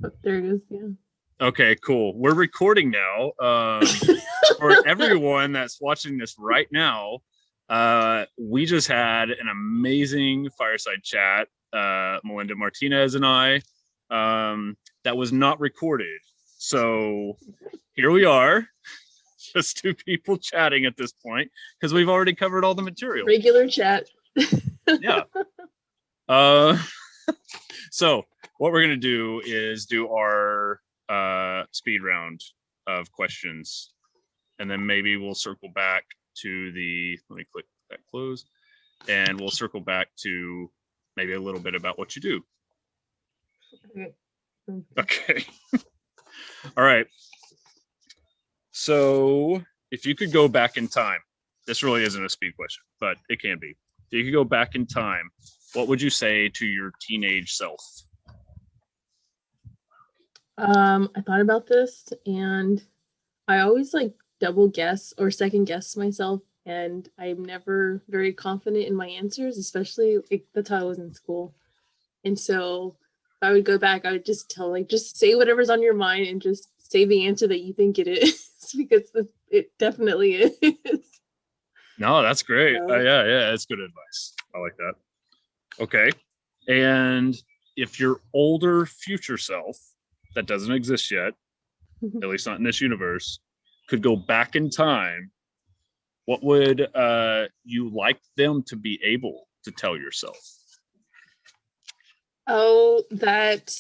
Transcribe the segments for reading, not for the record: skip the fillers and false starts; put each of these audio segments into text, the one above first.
Oh, there it goes. Yeah. Okay, cool. We're recording now. For everyone that's watching this right now, we just had an amazing fireside chat, Melinda Martinez and I, that was not recorded. So here we are, just two people chatting at this point because we've already covered all the material. Regular chat. Yeah. So what we're going to do is do our speed round of questions, and then maybe we'll circle back to let me click that close, and we'll circle back to maybe a little bit about what you do. Okay. All right. So if you could go back in time, this really isn't a speed question, but it can be. If you could go back in time, what would you say to your teenage self? I thought about this, and I always like double guess or second guess myself, and I'm never very confident in my answers, especially like that's how I was in school. And so if I would go back, I would just just say whatever's on your mind and just say the answer that you think it is because it definitely is. No, that's great. So, yeah, that's good advice. I like that. Okay. And if your older future self that doesn't exist yet, at least not in this universe, could go back in time, what would you like them to be able to tell yourself? Oh, that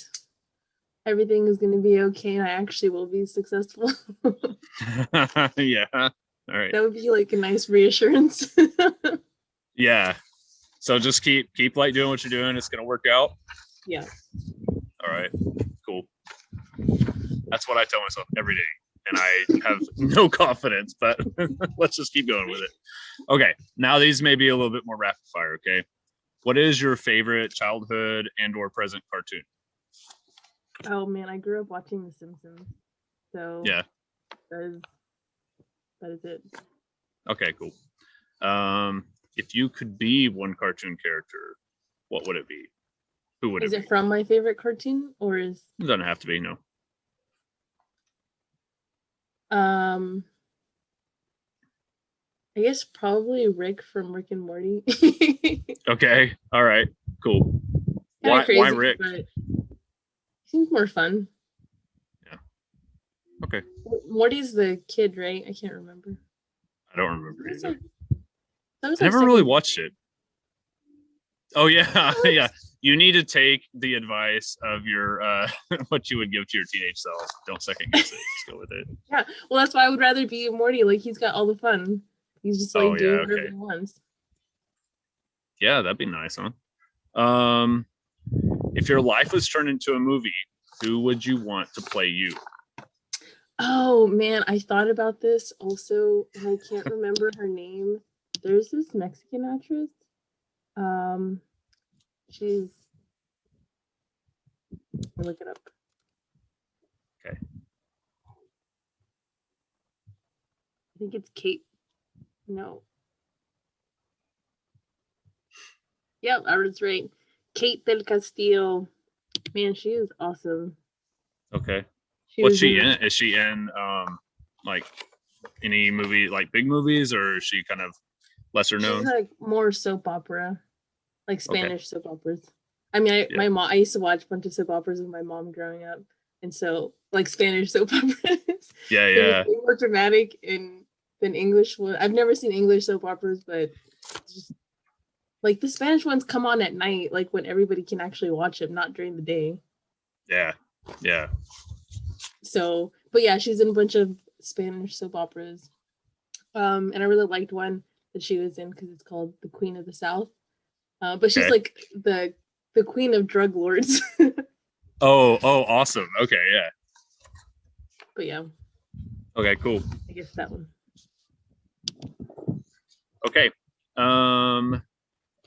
everything is going to be okay and I actually will be successful. Yeah. All right. That would be like a nice reassurance. Yeah. So just keep like doing what you're doing. It's going to work out. Yeah. All right. Cool. That's what I tell myself every day. And I have no confidence, but let's just keep going with it. Okay. Now these may be a little bit more rapid fire. Okay. What is your favorite childhood and or present cartoon? Oh man, I grew up watching The Simpsons. So yeah. That is it. Okay, cool. If you could be one cartoon character, what would it be? Who would it be? Is it from my favorite cartoon or is it doesn't have to be, no. I guess probably Rick from Rick and Morty. Okay. All right. Cool. Why Rick? But seems more fun. Yeah. Okay. Morty's the kid, right? I can't remember. I don't remember either. I never really watched it. Oh yeah, yeah. You need to take the advice of your what you would give to your teenage self. Don't second guess it. Just go with it. Yeah. Well, that's why I would rather be Morty. Like he's got all the fun. He's just like doing whatever he wants. Yeah, that'd be nice, huh? If your life was turned into a movie, who would you want to play you? Oh man, I thought about this also, and I can't remember her name. There's this Mexican actress. She's. I'll look it up. Okay. I think it's Kate. No. Yep, I was right. Kate del Castillo. Man, she is awesome. Okay. What's she in? Is she in like any movie, like big movies, or is she kind of lesser known? She's like more soap opera, like Spanish soap operas. I mean, I used to watch a bunch of soap operas with my mom growing up, and so like Spanish soap operas. Yeah. They're more dramatic than English one. I've never seen English soap operas, but just like the Spanish ones come on at night, like when everybody can actually watch them, not during the day. Yeah. So, but yeah, she's in a bunch of Spanish soap operas. And I really liked one that she was in because it's called The Queen of the South. But she's like the queen of drug lords. Oh, awesome. Okay, yeah. But yeah. Okay, cool. I guess that one. Okay.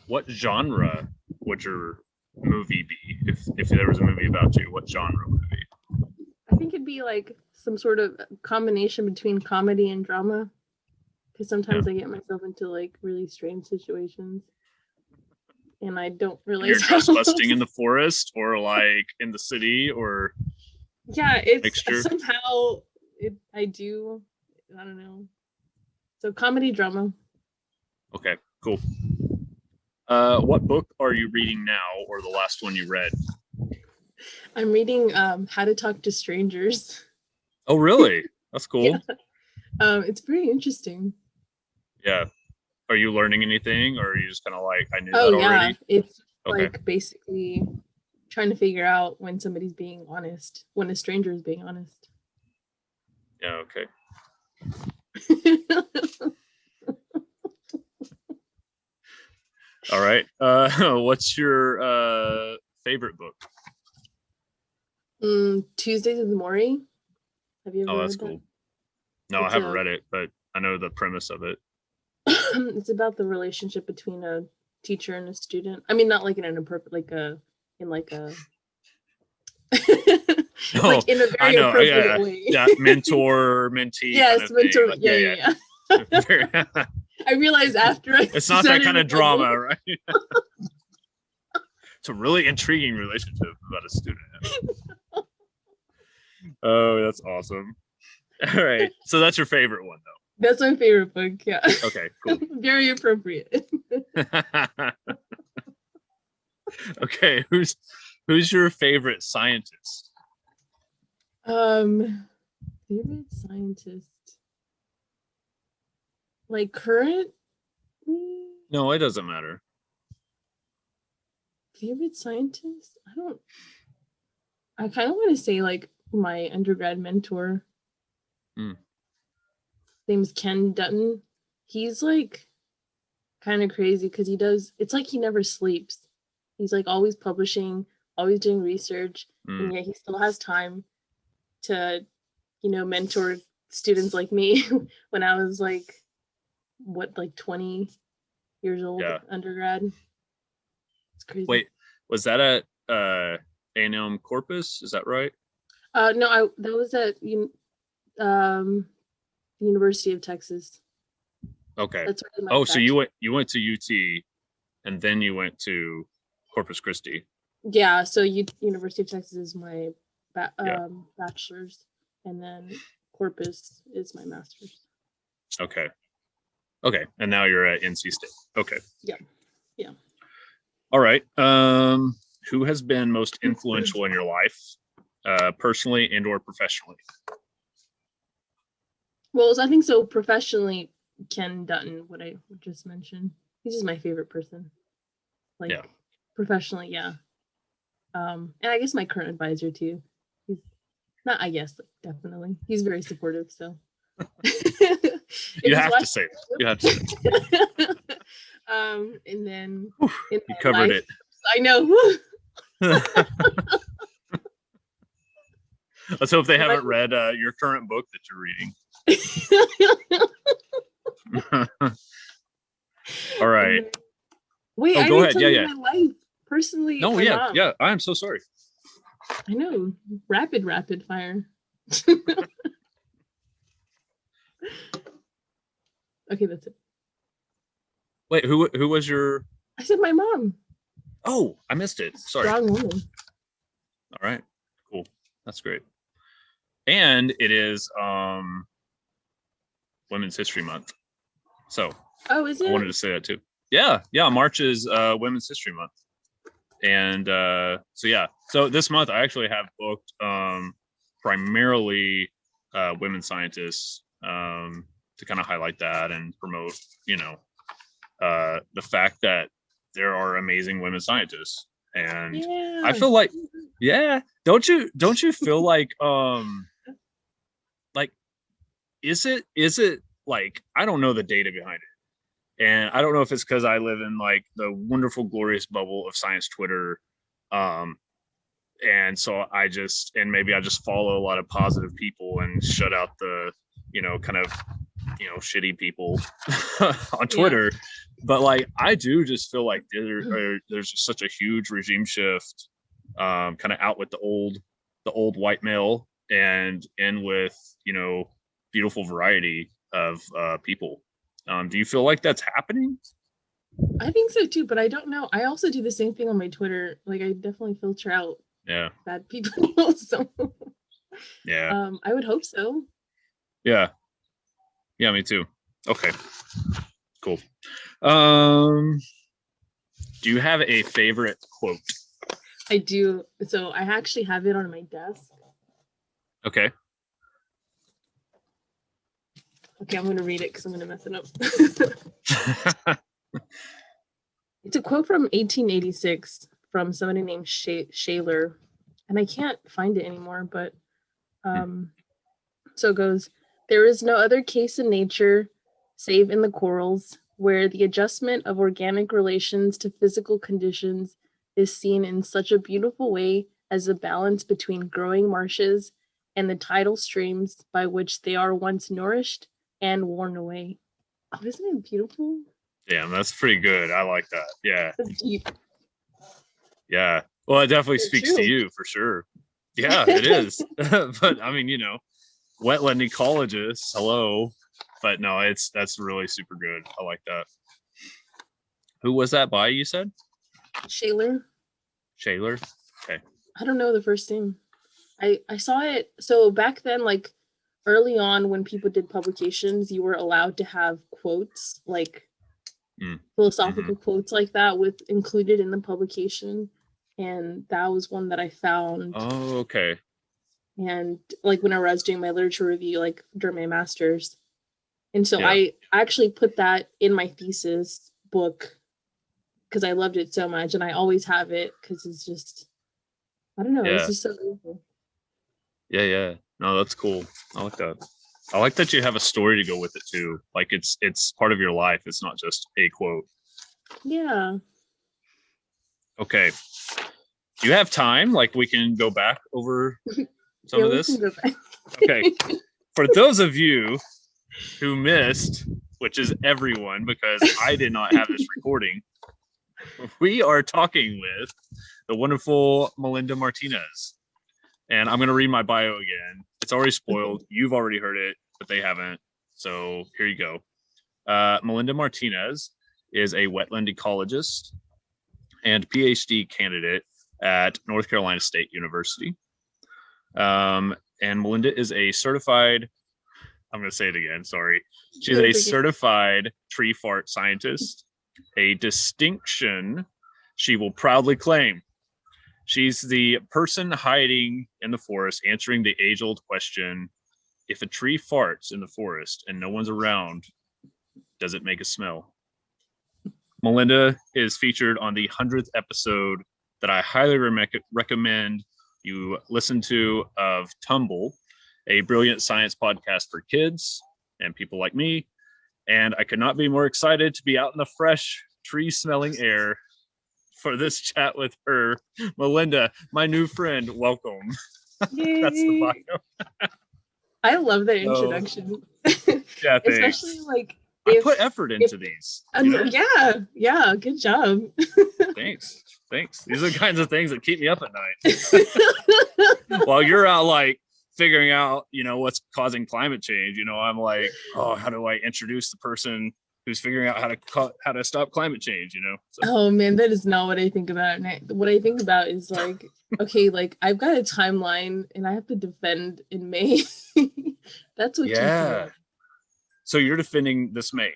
What genre would your movie be? If there was a movie about you, what genre would it be? I think it'd be like some sort of combination between comedy and drama. Because sometimes I get myself into like really strange situations. And I don't realize you're just busting in the forest or like in the city or Yeah, it's mixture? somehow I do. I don't know. So comedy drama. Okay, cool. What book are you reading now, or the last one you read? I'm reading How to Talk to Strangers. Oh, really? That's cool. Yeah. It's pretty interesting. Yeah. Are you learning anything, or are you just kind of like, I knew Oh that yeah, already? it's Okay. like basically trying to figure out when somebody's being honest, when a stranger is being honest. Yeah. Okay. All right. What's your favorite book? Tuesdays with Maury. Have you Oh, ever that's read that? cool. No, I It's haven't a read it, but I know the premise of it. it's about the relationship between a teacher and a student. I mean, not like in an appropriate, like a in like a Oh, like in a I very know. appropriate Yeah, way. yeah. Mentor, mentee kind Yes, of thing. mentor. Like, Yeah, yeah, yeah, yeah. yeah. I realized after I It's not said that it kind in of public. drama, right? It's a really intriguing relationship about a student. Oh, that's awesome. All right. So that's your favorite one, though. That's my favorite book. Yeah. Okay, cool. Very appropriate. Okay, who's your favorite scientist? Favorite scientist, like current. No, it doesn't matter. Favorite scientist? I kind of want to say like my undergrad mentor. Mm. Name's Ken Dutton. He's like kind of crazy because it's like he never sleeps. He's like always publishing, always doing research, and yet he still has time to, mentor students like me when I was like 20 years old, Yeah. undergrad. It's crazy. Wait, was that at A&M Corpus? Is that right? No, that was at University of Texas. Okay. That's where Oh, so you went to UT, and then you went to Corpus Christi. Yeah, so University of Texas is my bachelor's, and then Corpus is my master's. Okay. Okay, and now you're at NC State. Okay. Yeah. Yeah. All right. Who has been most influential in your life, personally and or professionally? Well, I think so professionally, Ken Dutton, what I just mentioned. He's just my favorite person. Like, yeah. Professionally, yeah. And I guess my current advisor too. He's not, I guess, definitely. He's very supportive, so. You have to say it. You have to say it. And then you covered it. I know. Let's hope they haven't read your current book that you're reading. All right. Wait, I go ahead. tell you my life personally. No, yeah. I'm so sorry. I know. Rapid fire. Okay, that's it. Wait, who was your? I said my mom. Oh, I missed it. Sorry. Strong woman. All right, cool. That's great. And it is Women's History Month. So. Oh, is it? I wanted to say that too. Yeah. March is Women's History Month, and so this month I actually have booked primarily women scientists to kind of highlight that and promote, the fact that there are amazing women scientists, and I feel like, don't you feel like is it like, I don't know the data behind it, and I don't know if it's because I live in like the wonderful, glorious bubble of science Twitter, and so maybe I just follow a lot of positive people and shut out the kind of shitty people on Twitter. But like, I do just feel like there's just such a huge regime shift, kind of out with the old white male and in with beautiful variety of people. Do you feel like that's happening? I think so too, but I don't know. I also do the same thing on my Twitter. Like, I definitely filter out bad people. So Yeah. I would hope so. Yeah. Yeah, me too. Okay. Cool. Do you have a favorite quote? I do. So I actually have it on my desk. Okay. Okay, I'm going to read it because I'm going to mess it up. It's a quote from 1886 from somebody named Shaler, and I can't find it anymore, but so it goes, there is no other case in nature, save in the corals, where the adjustment of organic relations to physical conditions is seen in such a beautiful way as the balance between growing marshes and the tidal streams by which they are once nourished and worn away. Oh, isn't it beautiful? Damn, that's pretty good. I like that. Yeah. That's deep. Yeah. Well, it definitely It's speaks true. to you for sure. Yeah, it is. But I mean, wetland ecologist, hello. But no, that's really super good. I like that. Who was that by, you said? Shaler. Shaler? Okay. I don't know the first name. I saw it. So back then, like early on when people did publications, you were allowed to have quotes, like philosophical quotes like that with included in the publication. And that was one that I found. Oh, okay. And like whenever I was doing my literature review, like during my master's. And so Yeah. I actually put that in my thesis book because I loved it so much. And I always have it because it's just, I don't know, it's just so beautiful. Yeah. No, that's cool. I like that. I like that you have a story to go with it too. Like it's part of your life. It's not just a quote. Yeah. Okay. Do you have time? Like we can go back over some of this? Okay. For those of you who missed, which is everyone because I did not have this recording, we are talking with the wonderful Melinda Martinez. And I'm going to read my bio again. It's already spoiled. You've already heard it, but they haven't. So here you go. Melinda Martinez is a wetland ecologist and PhD candidate at North Carolina State University. And Melinda is a certified, I'm going to say it again, sorry. She's a certified tree fart scientist, a distinction she will proudly claim. She's the person hiding in the forest, answering the age-old question, if a tree farts in the forest and no one's around, does it make a smell? Melinda is featured on the 100th episode that I highly recommend you listen to of Tumble, a brilliant science podcast for kids and people like me. And I could not be more excited to be out in the fresh tree-smelling air for this chat with her. Melinda, my new friend, welcome. That's the bio. I love that introduction. Yeah, thanks. Especially like I put effort into these. Yeah, good job. Thanks. These are the kinds of things that keep me up at night. While you're out like figuring out, what's causing climate change, I'm like, oh, how do I introduce the person who's figuring out how to stop climate change, So. Oh man, that is not what I think about. What I think about is like, okay, like I've got a timeline and I have to defend in May. That's what you feel. So you're defending this May?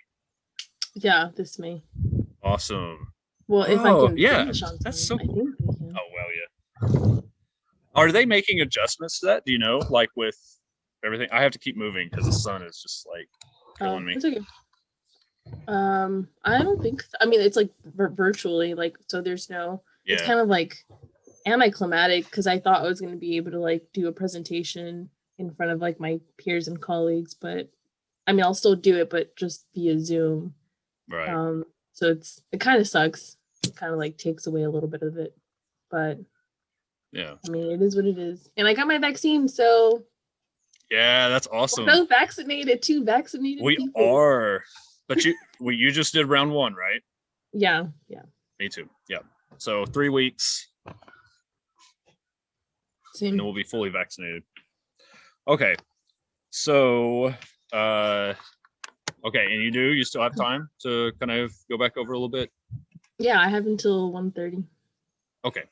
Yeah, this May. Awesome. Well, if I can finish on time, that's so cool. I think I can. Oh well, yeah. Are they making adjustments to that? Do you know, like with everything? I have to keep moving because the sun is just like killing me. It's okay. I don't think so. I mean, it's like virtually, like, so there's no. Yeah. It's kind of like anticlimactic because I thought I was going to be able to like do a presentation in front of like my peers and colleagues, but I mean, I'll still do it, but just via Zoom. Right. So it kind of sucks. It kind of like takes away a little bit of it, but yeah. I mean, it is what it is, and I got my vaccine, so. Yeah, that's awesome. We're both vaccinated, two vaccinated people. We are, but you just did round 1, right? Yeah. Me too. Yeah. So 3 weeks. Same. And then we'll be fully vaccinated. Okay. So, okay, and you still have time to kind of go back over a little bit? Yeah, I have until 1:30. Okay.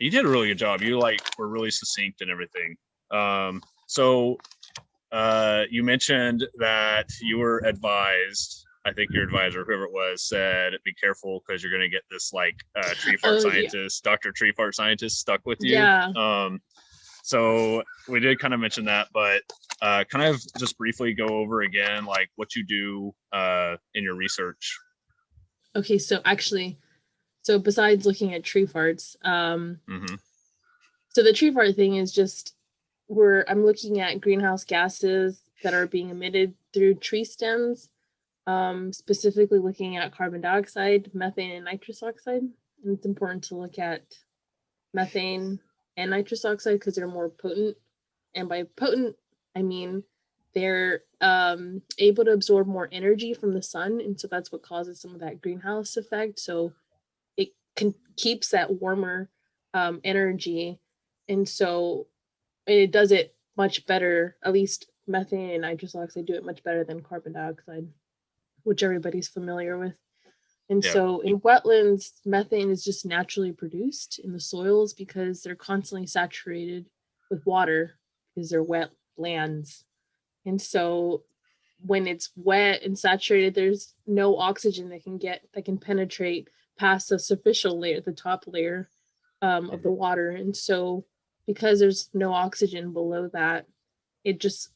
You did a really good job. You like were really succinct and everything. So you mentioned that you were advised, I think your advisor, whoever it was, said be careful because you're going to get this like tree fart scientist, Dr. Tree Fart Scientist stuck with you. Yeah. So we did kind of mention that, but kind of just briefly go over again, like what you do in your research. Okay, so actually, so besides looking at tree farts, so the tree fart thing is just I'm looking at greenhouse gases that are being emitted through tree stems, specifically looking at carbon dioxide, methane, and nitrous oxide. And it's important to look at methane and nitrous oxide because they're more potent. And by potent, I mean they're able to absorb more energy from the sun, and so that's what causes some of that greenhouse effect. So it keeps that warmer energy, and so it does it much better. At least methane and nitrous oxide do it much better than carbon dioxide, which everybody's familiar with. And so in wetlands, methane is just naturally produced in the soils because they're constantly saturated with water because they're wet lands. And so when it's wet and saturated, there's no oxygen that can penetrate past the superficial layer, the top layer of the water. And so because there's no oxygen below that, it just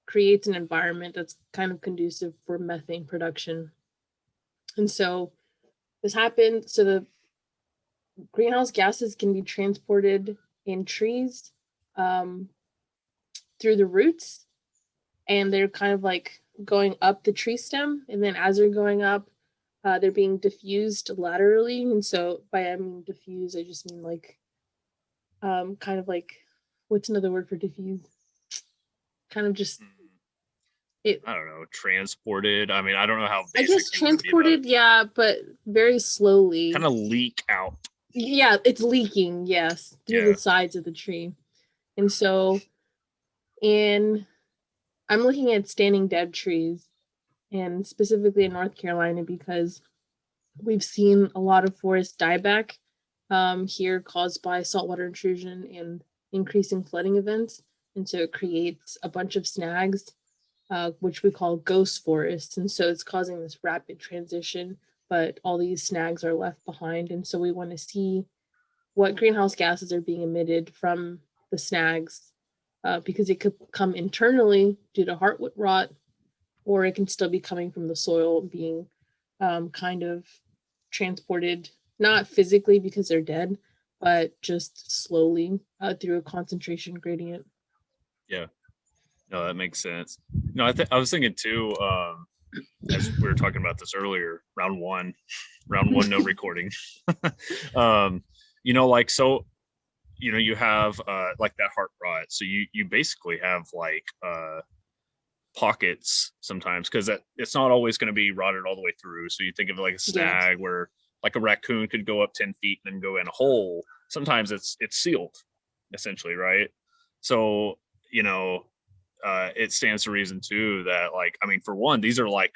creates an environment that's kind of conducive for methane production. And so this happens, so the greenhouse gases can be transported in trees through the roots, and they're kind of like going up the tree stem, and then as they're going up, they're being diffused laterally. And so by I mean diffuse, I just mean like kind of like, what's another word for diffuse? Kind of just I don't know, transported. I mean, I don't know how I guess transported, yeah, but very slowly. Kind of leak out. Yeah, it's leaking, yes, through the sides of the tree. And so I'm looking at standing dead trees, and specifically in North Carolina because we've seen a lot of forest dieback here caused by saltwater intrusion and increasing flooding events. And so it creates a bunch of snags, which we call ghost forests. And so it's causing this rapid transition, but all these snags are left behind. And so we want to see what greenhouse gases are being emitted from the snags, because it could come internally due to heartwood rot, or it can still be coming from the soil being kind of transported, not physically because they're dead, but just slowly through a concentration gradient. Yeah, no, that makes sense. No, I was thinking too, as we were talking about this earlier, round one, no recording. Like, so, you have like that heart rot. So you basically have like pockets sometimes, because it's not always going to be rotted all the way through. So you think of it like a snag where like a raccoon could go up 10 feet and then go in a hole. Sometimes it's sealed, essentially, right? So, it stands to reason too that, like, I mean, for one, these are like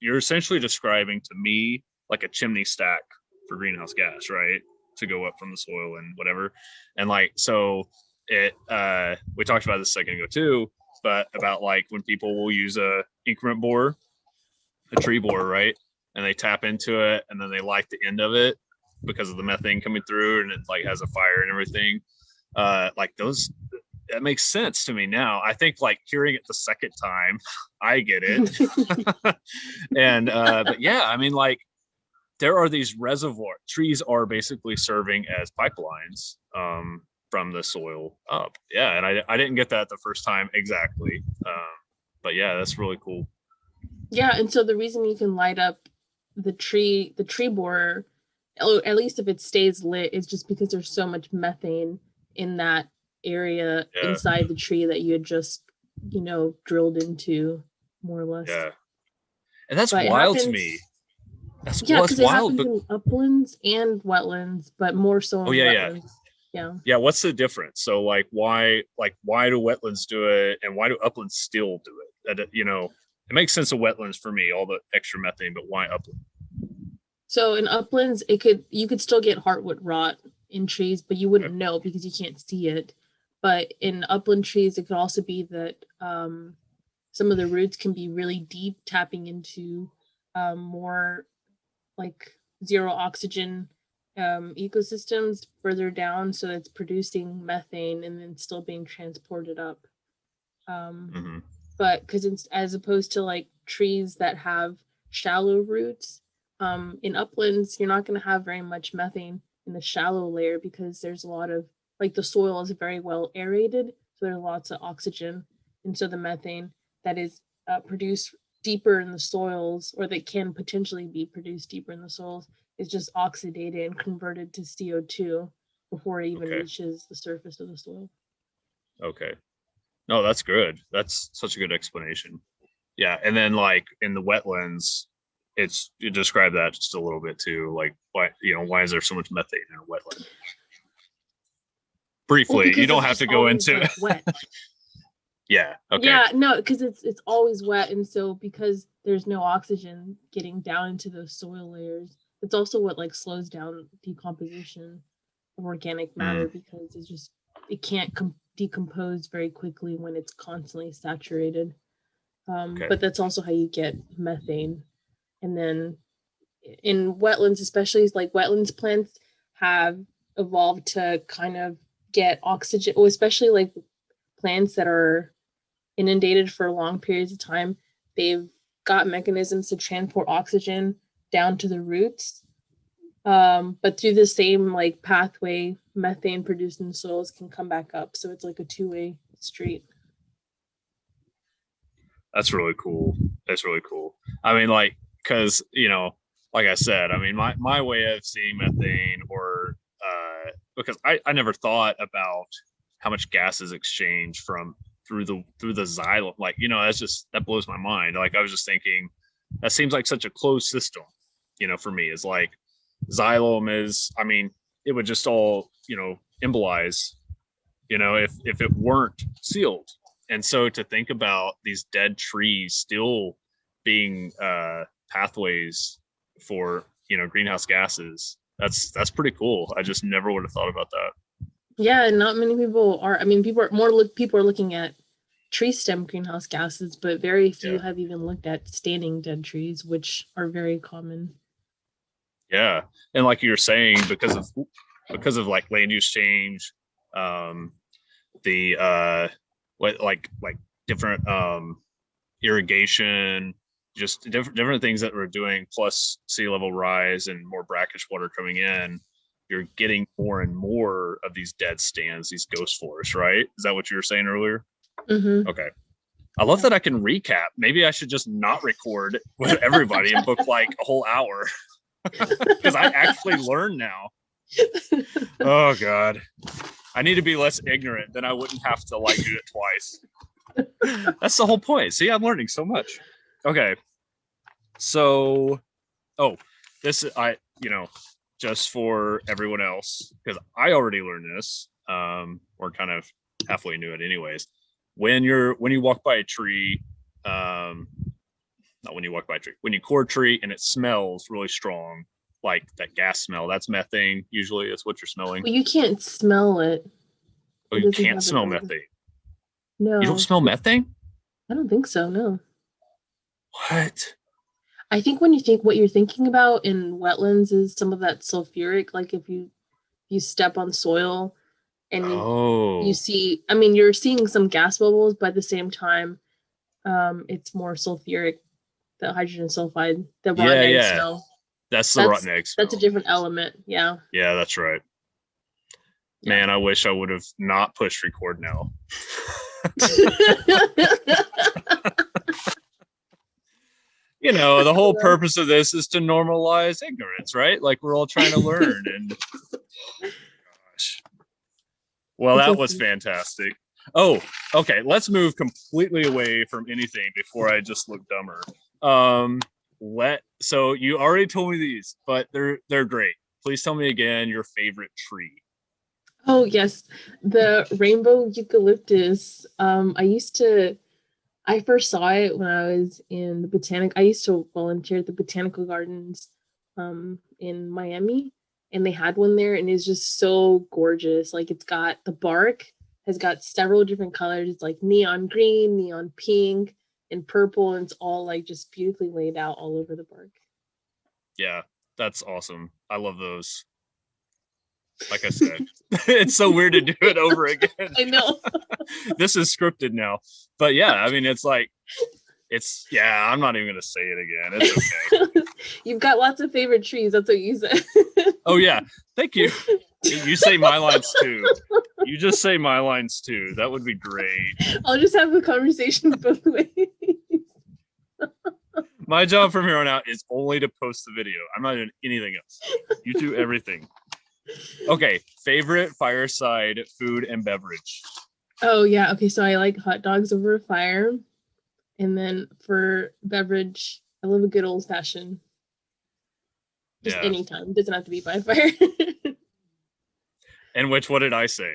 you're essentially describing to me like a chimney stack for greenhouse gas, right? To go up from the soil and whatever. And like, so it we talked about this a second ago too, but about like when people will use a increment borer, a tree borer, right? And they tap into it and then they light the end of it because of the methane coming through, and it like has a fire and everything. Like those, that makes sense to me now. I think like hearing it the second time, I get it. And but yeah, I mean, like, there are these reservoir trees are basically serving as pipelines from the soil up. Yeah, and I didn't get that the first time exactly, but yeah, that's really cool. Yeah, and so the reason you can light up the tree borer, at least if it stays lit, is just because there's so much methane in that area inside the tree that you had just drilled into, more or less. Yeah, and that's wild to me. That's because it happens in uplands and wetlands, but more so in wetlands. Yeah. What's the difference? So like why do wetlands do it and why do uplands still do it? It makes sense of wetlands for me, all the extra methane, but why upland? So in uplands, you could still get heartwood rot in trees, but you wouldn't know because you can't see it. But in upland trees, it could also be that some of the roots can be really deep, tapping into more like zero oxygen ecosystems further down, so it's producing methane and then still being transported up. But because it's as opposed to like trees that have shallow roots, in uplands, you're not going to have very much methane in the shallow layer because there's a lot of like the soil is very well aerated, so there's lots of oxygen, and so the methane that is produced deeper in the soils, or that can potentially be produced deeper in the soils, is just oxidated and converted to CO2 before it even reaches the surface of the soil. Okay. No, that's good. That's such a good explanation. Yeah, and then like in the wetlands, you describe that just a little bit too. Like why is there so much methane in a wetland? Briefly, well, you don't have to go into like, wet. Yeah. Okay. Yeah, no, because it's always wet, and so because there's no oxygen getting down into those soil layers, it's also what like slows down decomposition of organic matter because it can't decompose very quickly when it's constantly saturated. But that's also how you get methane. And then in wetlands, especially, like wetlands plants have evolved to kind of get oxygen, especially like plants that are inundated for long periods of time. They've got mechanisms to transport oxygen down to the roots. But through the same like pathway, methane produced in soils can come back up. So it's like a two-way street. That's really cool. That's really cool. I mean, like, because like I said, I mean, my way of seeing methane, or because I never thought about how much gas is exchanged through the xylem. Like, that blows my mind. Like, I was just thinking that seems like such a closed system. For me, is like xylem is. I mean, it would just all embolize. If it weren't sealed. And so to think about these dead trees still being pathways for greenhouse gases, that's pretty cool. I just never would have thought about that. Yeah, and not many people are. I mean, people are looking at tree stem greenhouse gases, but very few have even looked at standing dead trees, which are very common. Yeah, and like you were saying, because of like land use change, the like different irrigation, just different things that we're doing, plus sea level rise and more brackish water coming in, you're getting more and more of these dead stands, these ghost forests, right? Is that what you were saying earlier? Okay. I love that I can recap. Maybe I should just not record with everybody and book like a whole hour because I actually learned now. Oh God. I need to be less ignorant, then I wouldn't have to like do it twice. That's the whole point. See, I'm learning so much. Okay. So, this just for everyone else, because I already learned this. We're kind of halfway into it anyways. When you walk by a tree, not when you walk by a tree, when you core a tree and it smells really strong, like that gas smell, that's methane. Usually it's what you're smelling. Well, you can't smell it. Oh, you can't smell methane? No. You don't smell methane? I don't think so, no. What? I think when you think what you're thinking about in wetlands is some of that sulfuric, like if you step on soil and you see, I mean, you're seeing some gas bubbles, but at the same time, it's more sulfuric, the hydrogen sulfide, the rotten egg smell. That's the rotten egg smell. That's a different element. Yeah. Yeah, that's right. Yeah. Man, I wish I would have not pushed record now. The whole purpose of this is to normalize ignorance, right? Like we're all trying to learn. And gosh. Well, that was fantastic. Oh, okay. Let's move completely away from anything before I just look dumber. So you already told me these, but they're great. Please tell me again your favorite tree. Oh yes, the Rainbow Eucalyptus. I first saw it when I was in the I used to volunteer at the botanical gardens in Miami, and they had one there, and it's just so gorgeous. Like it's got the bark has got several different colors. It's like neon green, neon pink, and purple, and it's all like just beautifully laid out all over the bark. Yeah, that's awesome. I love those. Like I said, it's so weird to do it over again. I know. This is scripted now. But yeah, I mean, it's like, yeah, I'm not even going to say it again. It's okay. You've got lots of favorite trees. That's what you said. Oh, yeah. Thank you. You say my lines too. You just say my lines too. That would be great. I'll just have the conversation both ways. My job from here on out is only to post the video. I'm not doing anything else. You do everything. Okay, favorite fireside food and beverage. Oh yeah, okay, so I like hot dogs over a fire. And then for beverage, I love a good old fashioned. Just anytime. It doesn't have to be by fire. And what did I say?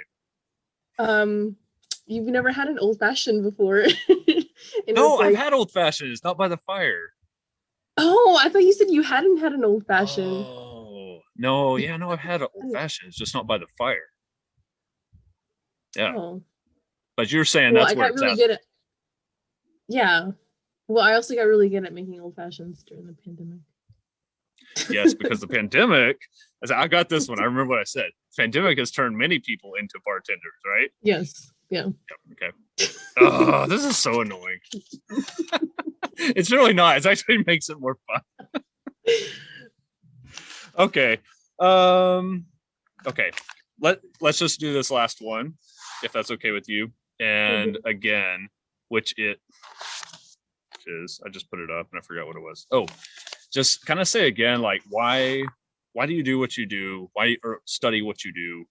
You've never had an old fashioned before. No, I've had old fashions, not by the fire. Oh, I thought you said you hadn't had an old fashioned. Oh, no, yeah, no, I've had old fashions, just not by the fire. Yeah. Oh. But you're saying that's where it's really good at. Yeah. Well, I also got really good at making old fashions during the pandemic. Yes, because the pandemic, I got this one. I remember what I said. Pandemic has turned many people into bartenders, right? Yes. Yeah. Okay. Oh, this is so annoying. It's really not. It actually makes it more fun. Okay. Okay. Let's just do this last one, if that's okay with you. And again, which is, I just put it up and I forgot what it was. Oh, just kind of say again, like why do you do what you do? Why or study what you do?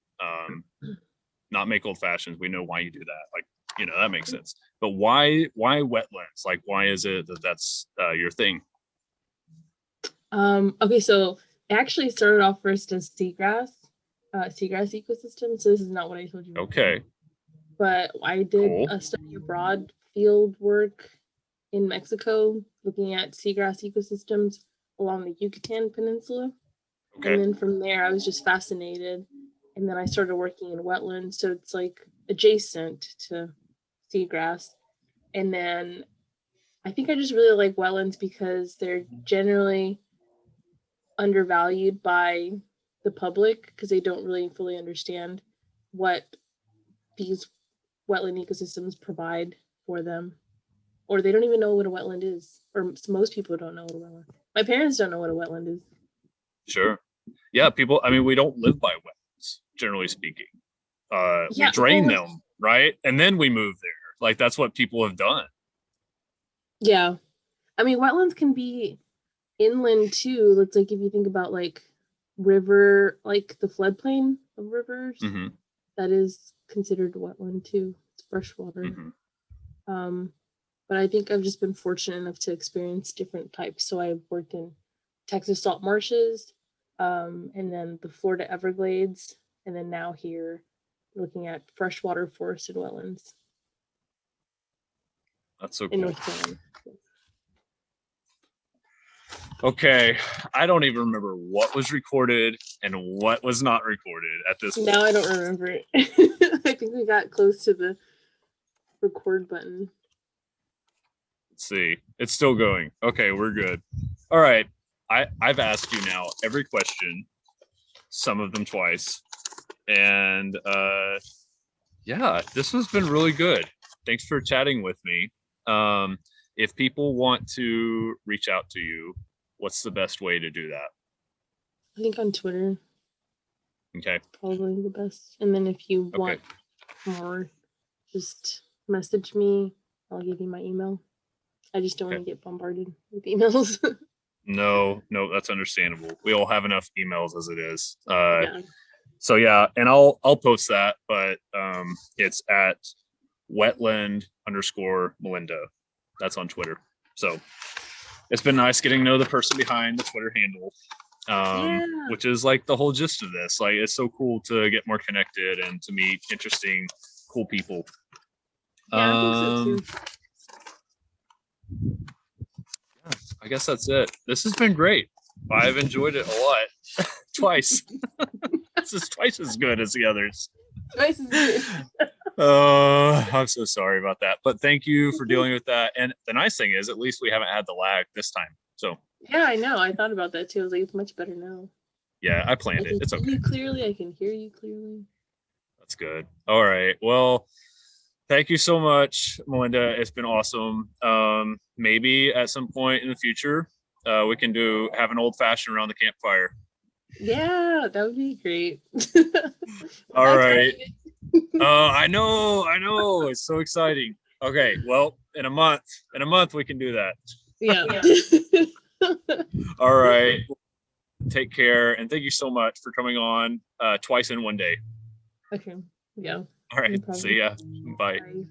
Not make old fashions. We know why you do that. Like, you know, that makes sense. But why wetlands? Like, why is it that's your thing? Okay, so it actually started off first as seagrass ecosystem. So this is not what I told you. Okay. But I did a study abroad field work in Mexico, looking at seagrass ecosystems along the Yucatan Peninsula. Okay. And then from there, I was just fascinated. And then I started working in wetlands. So it's like adjacent to seagrass. And then I think I just really like wetlands because they're generally undervalued by the public because they don't really fully understand what these wetland ecosystems provide for them. Or they don't even know what a wetland is. Or most people don't know what a wetland is. My parents don't know what a wetland is. Sure. Yeah, people, I mean, we don't live by wetlands, generally speaking. We drain them, right? And then we move there. Like, that's what people have done. Yeah. I mean, wetlands can be inland too. It's like if you think about like river, like the floodplain of rivers, that is considered a wetland too. It's freshwater. But I think I've just been fortunate enough to experience different types. So I've worked in Texas salt marshes, and then the Florida Everglades, and then now here looking at freshwater forest and wetlands. That's so cool. In North Carolina. Okay, I don't even remember what was recorded and what was not recorded at this point. Now I don't remember it. I think we got close to the record button. Let's see. It's still going. Okay, we're good. All right. I've asked you now every question, some of them twice. And yeah, this has been really good. Thanks for chatting with me. If people want to reach out to you, what's the best way to do that? I think on Twitter. Okay. Probably the best. And then if you want more, just message me. I'll give you my email. I just don't want to get bombarded with emails. No, that's understandable. We all have enough emails as it is. So yeah, and I'll post that, but it's at Wetland_Melinda. That's on Twitter. So it's been nice getting to know the person behind the Twitter handle, which is like the whole gist of this. Like, it's so cool to get more connected and to meet interesting, cool people. Yeah, I think so too. Yeah, I guess that's it. This has been great. I've enjoyed it a lot. twice. This is twice as good as the others. Twice as good. I'm so sorry about that. But thank you for dealing with that. And the nice thing is, at least we haven't had the lag this time. So yeah, I know. I thought about that too. I was like, it's much better now. Yeah, I planned it. It's okay. You clearly. I can hear you clearly. That's good. All right. Well, thank you so much, Melinda. It's been awesome. Maybe at some point in the future, we can have an old fashioned around the campfire. Yeah, that would be great. All right. I know. It's so exciting. Okay. Well, in a month we can do that. Yeah. All right. Take care. And thank you so much for coming on twice in one day. Okay. Yeah. All right. No See ya. Bye. Bye.